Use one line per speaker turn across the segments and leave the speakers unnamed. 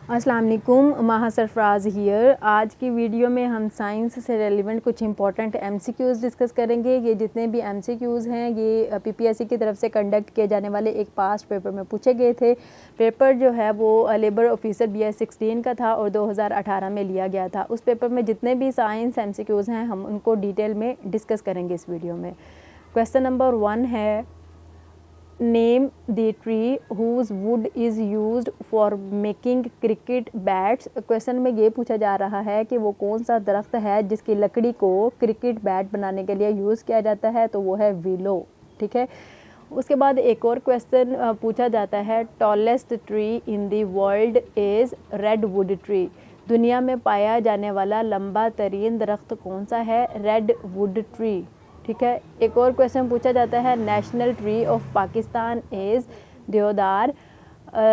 अस्सलाम वालेकुम, माहा सरफराज हियर। आज की वीडियो में हम साइंस से रेलिवेंट कुछ इंपॉर्टेंट एमसीक्यूज़ डिस्कस करेंगे। ये जितने भी एमसीक्यूज़ हैं ये पीपीएससी की तरफ से कंडक्ट किए जाने वाले एक पास्ट पेपर में पूछे गए थे। पेपर जो है वो लेबर ऑफिसर BS 16 का था और 2018 में लिया गया था। उस पेपर में जितने भी साइंस एमसीक्यूज़ हैं हम उनको डिटेल में डिस्कस करेंगे इस वीडियो में। क्वेश्चन नंबर 1 है, name the tree whose wood is used for making cricket bats. Question में ये पूछा जा रहा है कि वो कौन सा दरख्त है जिसकी लकड़ी को क्रिकेट बैट बनाने के लिए यूज़ किया जाता है, तो वो है विलो। ठीक है। उसके बाद एक और क्वेश्चन पूछा जाता है, tallest tree in the world is red wood tree. दुनिया में पाया जाने वाला लंबा तरीन दरख्त कौन सा है? Red wood tree. ठीक है। एक और क्वेश्चन पूछा जाता है, national tree of Pakistan is देवदार।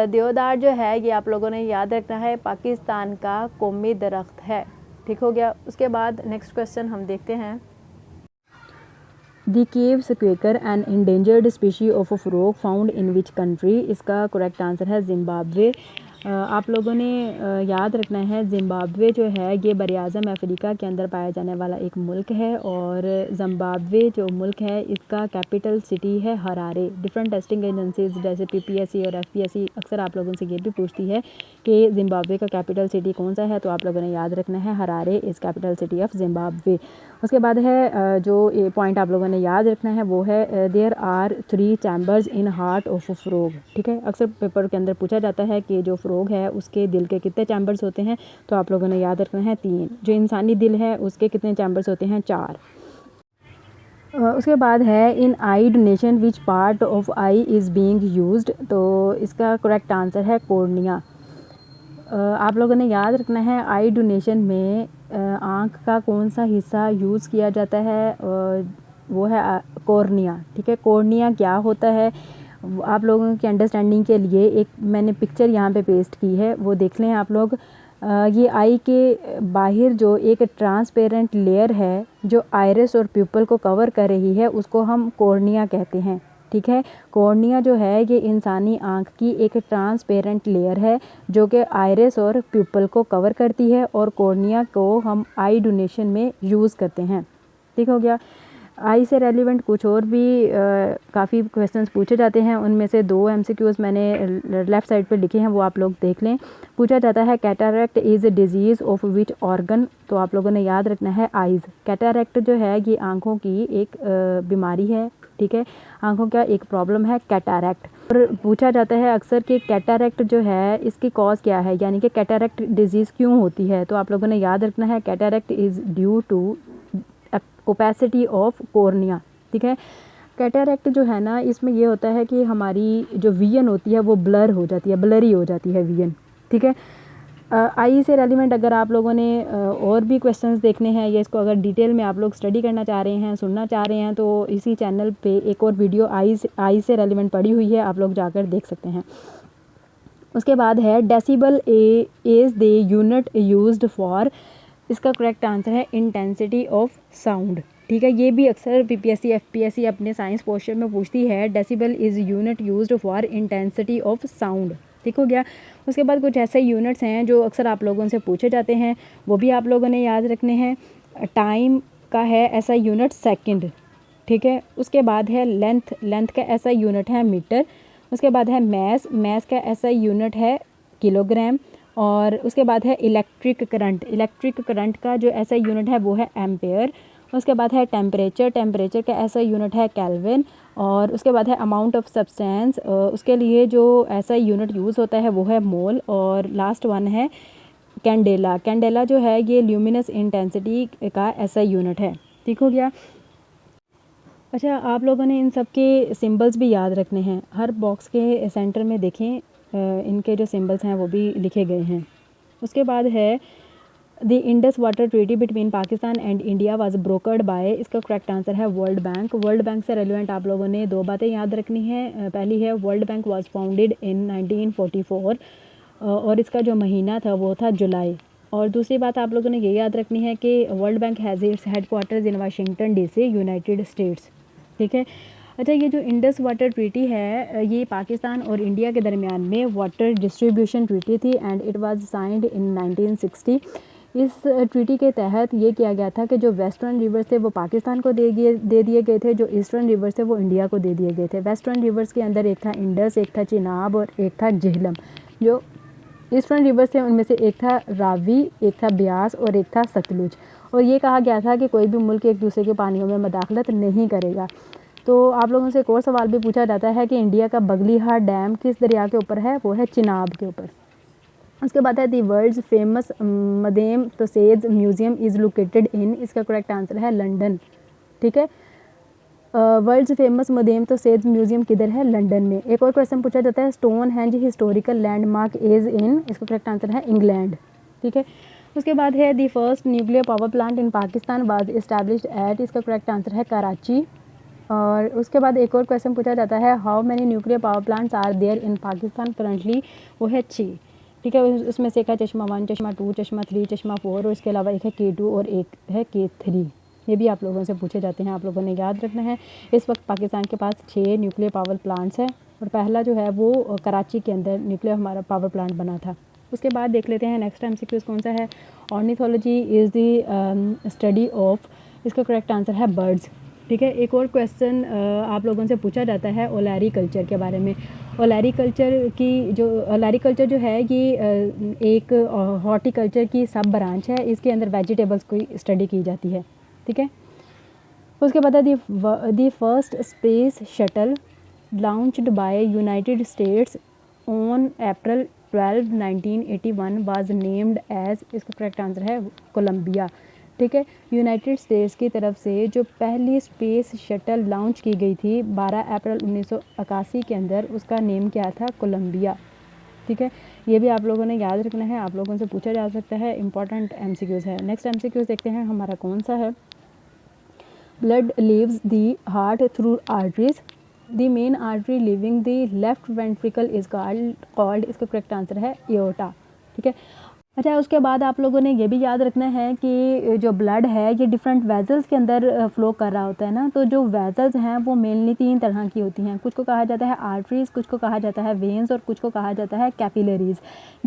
देवदार जो है ये आप लोगों ने याद रखना है, पाकिस्तान का कौमी दरख्त है। ठीक हो गया। उसके बाद नेक्स्ट क्वेश्चन हम देखते हैं, the cave squeaker an endangered species of a frog found in which country. इसका करेक्ट आंसर है जिम्बाब्वे। आप लोगों ने याद रखना है, जिम्बाब्वे जो है ये बरआज़म अफ्रीका के अंदर पाया जाने वाला एक मुल्क है और जिम्बाब्वे जो मुल्क है इसका कैपिटल सिटी है हरारे। डिफरेंट टेस्टिंग एजेंसीज जैसे पीपीएससी और एफपीएससी अक्सर आप लोगों से ये भी पूछती है कि जिम्बाब्वे का कैपिटल सिटी कौन सा है, तो आप लोगों ने याद रखना है Harare is capital city of Zimbabwe. उसके बाद है जो पॉइंट आप लोगों ने याद रखना है वो है, there are 3 chambers in heart of a frog. ठीक है। अक्सर पेपर के अंदर पूछा जाता है कि जो फ्रॉग है उसके दिल के कितने चैम्बर्स होते हैं, तो आप लोगों ने याद रखना है 3। जो इंसानी दिल है उसके कितने चैम्बर्स होते हैं? 4। उसके बाद है, in eye donation which part of eye is being used. तो इसका करेक्ट आंसर है कॉर्निया। आप लोगों ने याद रखना है, आई डोनेशन में आँख का कौन सा हिस्सा यूज़ किया जाता है? वो है कॉर्निया। ठीक है। कॉर्निया क्या होता है, आप लोगों की अंडरस्टैंडिंग के लिए एक मैंने पिक्चर यहाँ पे पेस्ट की है, वो देख लें आप लोग। ये आई के बाहर जो एक ट्रांसपेरेंट लेयर है जो आइरिस और प्यूपल को कवर कर रही है उसको हम कॉर्निया कहते हैं। ठीक है। कॉर्निया जो है ये इंसानी आँख की एक ट्रांसपेरेंट लेयर है जो कि आइरिस और प्यूपल को कवर करती है और कॉर्निया को हम आई डोनेशन में यूज़ करते हैं। ठीक हो गया। आई से रेलिवेंट कुछ और भी काफ़ी क्वेश्चंस पूछे जाते हैं, उनमें से 2 एमसीक्यूज़ मैंने लेफ़्ट साइड पर लिखे हैं, वो आप लोग देख लें। पूछा जाता है, cataract is a disease of which organ. तो आप लोगों ने याद रखना है आइज़। कैटरैक्ट जो है ये आँखों की एक बीमारी है। ठीक है। आँखों का एक प्रॉब्लम है कैटरैक्ट। और पूछा जाता है अक्सर कि कैटरैक्ट जो है इसकी कॉज क्या है, यानी कि कैटरैक्ट डिजीज़ क्यों होती है, तो आप लोगों ने याद रखना है cataract is due to opacity of cornea. ठीक है। कैटरैक्ट जो है ना इसमें ये होता है कि हमारी जो विजन होती है वो ब्लर हो जाती है, ब्लरी हो जाती है विजन। ठीक है। आई से रेलिवेंट अगर आप लोगों ने और भी क्वेश्चंस देखने हैं या इसको अगर डिटेल में आप लोग स्टडी करना चाह रहे हैं, सुनना चाह रहे हैं, तो इसी चैनल पे एक और वीडियो आई से रेलिवेंट पड़ी हुई है, आप लोग जाकर देख सकते हैं। उसके बाद है, decibel is the unit used for. इसका करेक्ट आंसर है इंटेंसिटी ऑफ साउंड। ठीक है। ये भी अक्सर पीपीएससी एफपीएससी अपने साइंस पोर्शन में पूछती है, decibel is unit used for intensity of sound. ठीक हो गया। उसके बाद कुछ ऐसे यूनिट्स हैं जो अक्सर आप लोगों से पूछे जाते हैं, वो भी आप लोगों ने याद रखने हैं। टाइम का है ऐसा यूनिट सेकंड। ठीक है। उसके बाद है लेंथ, लेंथ का ऐसा यूनिट है मीटर। उसके बाद है मैस, मैस का ऐसा यूनिट है किलोग्राम। और उसके बाद है इलेक्ट्रिक करंट, इलेक्ट्रिक करंट का जो ऐसा यूनिट है वो है एम्पेयर। उसके बाद है टेम्परेचर, टेम्परेचर का ऐसा यूनिट है केल्विन। और उसके बाद है अमाउंट ऑफ सब्सटेंस, उसके लिए जो ऐसा यूनिट यूज़ होता है वो है मोल। और लास्ट वन है कैंडेला, कैंडेला जो है ये ल्यूमिनस इंटेंसिटी का ऐसा यूनिट है। ठीक हो गया। अच्छा, आप लोगों ने इन सब के सिंबल्स भी याद रखने हैं। हर बॉक्स के सेंटर में देखें इनके जो सिंबल्स हैं वो भी लिखे गए हैं। उसके बाद है, the Indus water treaty between Pakistan and India was brokered by. इसका करेक्ट आंसर है वर्ल्ड बैंक। वर्ल्ड बैंक से रेलिवेंट आप लोगों ने 2 बातें याद रखनी हैं। पहली है, World bank was founded in 1944 और इसका जो महीना था वो था जुलाई। और दूसरी बात आप लोगों ने ये याद रखनी है कि world bank has its headquarters in Washington DC, United states. ठीक है। अच्छा, ये जो इंडस वाटर ट्रीटी है ये पाकिस्तान और इंडिया के दरमियान में वाटर डिस्ट्रीब्यूशन ट्रीटी थी and it was signed in 1960। इस ट्रीटी के तहत ये किया गया था कि जो वेस्टर्न रिवर्स थे वो पाकिस्तान को दे दिए गए थे, जो ईस्टर्न रिवर्स थे वो इंडिया को दे दिए गए थे। वेस्टर्न रिवर्स के अंदर एक था इंडस, एक था चिनाब और एक था झेलम। जो ईस्टर्न रिवर्स थे उनमें से एक था रावी, एक था ब्यास और एक था सतलुज। और ये कहा गया था कि कोई भी मुल्क एक दूसरे के पानियों में मदाखलत नहीं करेगा। तो आप लोगों से एक और सवाल भी पूछा जाता है कि इंडिया का बगलीहार डैम किस दरिया के ऊपर है, वो है चिनाब के ऊपर। उसके बाद है the world's famous Madame Tussauds museum is located in, इसका करेक्ट आंसर है लंदन। ठीक है, world's famous Madame Tussauds museum किधर है, लंदन में। एक और क्वेश्चन पूछा जाता है Stonehenge historical landmark is in, इसका करेक्ट आंसर है इंग्लैंड। ठीक है, उसके बाद है the first nuclear power plant in Pakistan was established at, इसका करेक्ट आंसर है कराची। और उसके बाद एक और क्वेश्चन पूछा जाता है how many nuclear power plants are there in Pakistan currently, वो है 6। ठीक है, उसमें से एक है चश्मा 1, चश्मा 2, चश्मा 3, चश्मा 4 और इसके अलावा एक है K2 और एक है K3। ये भी आप लोगों से पूछे जाते हैं, आप लोगों ने याद रखना है। इस वक्त पाकिस्तान के पास 6 न्यूक्लियर पावर प्लांट्स हैं और पहला जो है वो कराची के अंदर न्यूक्लियर हमारा पावर प्लांट बना था। उसके बाद देख लेते हैं नेक्स्ट MCQ कौन सा है। Ornithology is the study of, इसका करेक्ट आंसर है बर्ड्स। ठीक है, एक और क्वेश्चन आप लोगों से पूछा जाता है ओलैरी कल्चर के बारे में। ओलैरी कल्चर जो है ये एक हॉर्टिकल्चर की सब ब्रांच है, इसके अंदर वेजिटेबल्स की स्टडी की जाती है। ठीक है, उसके बाद the first space shuttle launched by United States on April 12, 1981 was named as, इसका करेक्ट आंसर है कोलंबिया। ठीक है, यूनाइटेड स्टेट्स की तरफ से जो पहली स्पेस शटल लॉन्च की गई थी 12 अप्रैल 1981 के अंदर, उसका नेम क्या था, कोलंबिया। ठीक है, ये भी आप लोगों ने याद रखना है, आप लोगों से पूछा जा सकता है, इंपॉर्टेंट MCQs है। नेक्स्ट MCQs देखते हैं हमारा कौन सा है। Blood leaves the heart through arteries, the main artery living the left ventricle is called, इसका करेक्ट आंसर है एओर्टा। ठीक है, अच्छा, उसके बाद आप लोगों ने ये भी याद रखना है कि जो ब्लड है ये डिफरेंट वेजल्स के अंदर फ्लो कर रहा होता है ना। तो जो वेजल्स हैं वो मेनली 3 तरह की होती हैं, कुछ को कहा जाता है आर्टरीज, कुछ को कहा जाता है वेन्स और कुछ को कहा जाता है कैपिलरीज।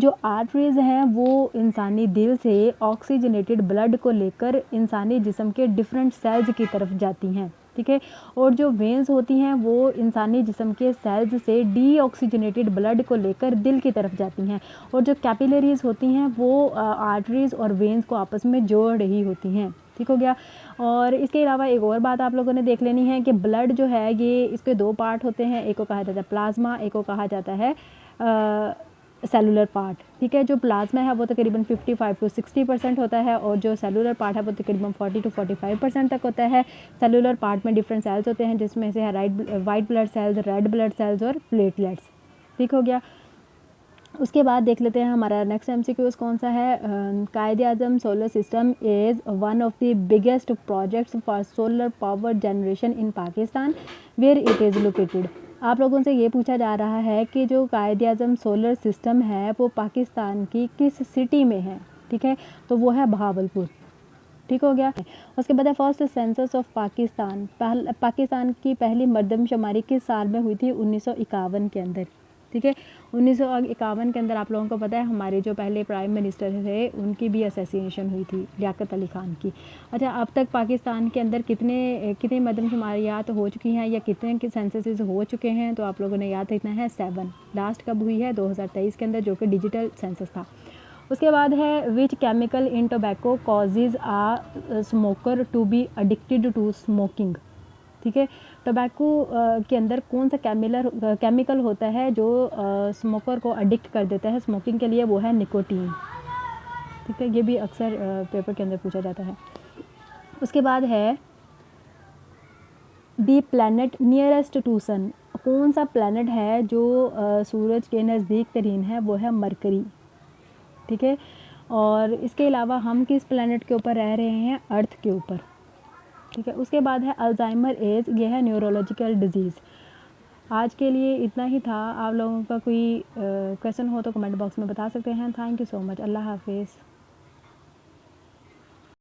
जो आर्टरीज हैं वो इंसानी दिल से ऑक्सीजनेटेड ब्लड को लेकर इंसानी जिस्म के डिफरेंट सेल्स की तरफ जाती हैं। ठीक है, और जो वेन्स होती हैं वो इंसानी जिस्म के सेल्स से डीऑक्सीजनेटेड ब्लड को लेकर दिल की तरफ जाती हैं, और जो कैपिलरीज होती हैं वो आर्टरीज और वेन्स को आपस में जोड़ रही होती हैं। ठीक हो गया। और इसके अलावा एक और बात आप लोगों ने देख लेनी है कि ब्लड जो है ये इसके 2 पार्ट होते हैं, एक को कहा जाता है प्लाज्मा, एक को कहा जाता है सेलुलर पार्ट। ठीक है, जो प्लाज्मा है वो तकरीबन 55 to 60% होता है और जो सेलुलर पार्ट है वो तकरीबन 40 to 45% तक होता है। सेलुलर पार्ट में डिफरेंट सेल्स होते हैं जिसमें से है white blood cells, red blood cells और प्लेटलेट्स। ठीक हो गया। उसके बाद देख लेते हैं हमारा नेक्स्ट MCQs कौन सा है। Quaid-e-Azam solar system is one of the biggest projects for solar power generation in Pakistan, where it is located. आप लोगों से ये पूछा जा रहा है कि जो कायद-ए-आज़म सोलर सिस्टम है वो पाकिस्तान की किस सिटी में है। ठीक है, तो वो है बहावलपुर। ठीक हो गया। उसके बाद है first census of Pakistan, Pakistan की पहली मरदमशुमारी किस साल में हुई थी, 1951 के अंदर। ठीक है, 1951 के अंदर आप लोगों को पता है हमारे जो पहले प्राइम मिनिस्टर थे उनकी भी असैसिनेशन हुई थी, लियाकत अली ख़ान की। अच्छा, अब तक पाकिस्तान के अंदर कितने मरदमशुमारियात हो चुकी हैं या कितने सेंससेस हो चुके हैं, तो आप लोगों ने याद रखना है 7। लास्ट कब हुई है, 2023 के अंदर, जो कि डिजिटल सेंसस था। उसके बाद है which chemical in tobacco causes a smoker to be addicted to smoking. ठीक है, टोबैको के अंदर कौन सा केमिकल होता है जो स्मोकर को एडिक्ट कर देता है स्मोकिंग के लिए, वो है निकोटीन। ठीक है, ये भी अक्सर पेपर के अंदर पूछा जाता है। उसके बाद है दी प्लैनेट नियरेस्ट टू सन, कौन सा प्लैनेट है जो सूरज के नज़दीक तरीन है, वो है मरकरी। ठीक है, और इसके अलावा हम किस प्लैनेट के ऊपर रह रहे हैं, अर्थ के ऊपर। ठीक है, उसके बाद है अल्जाइमर एज, ये है न्यूरोलॉजिकल डिजीज़। आज के लिए इतना ही था। आप लोगों का कोई क्वेश्चन हो तो कमेंट बॉक्स में बता सकते हैं। Thank you so much. अल्लाह हाफिज़।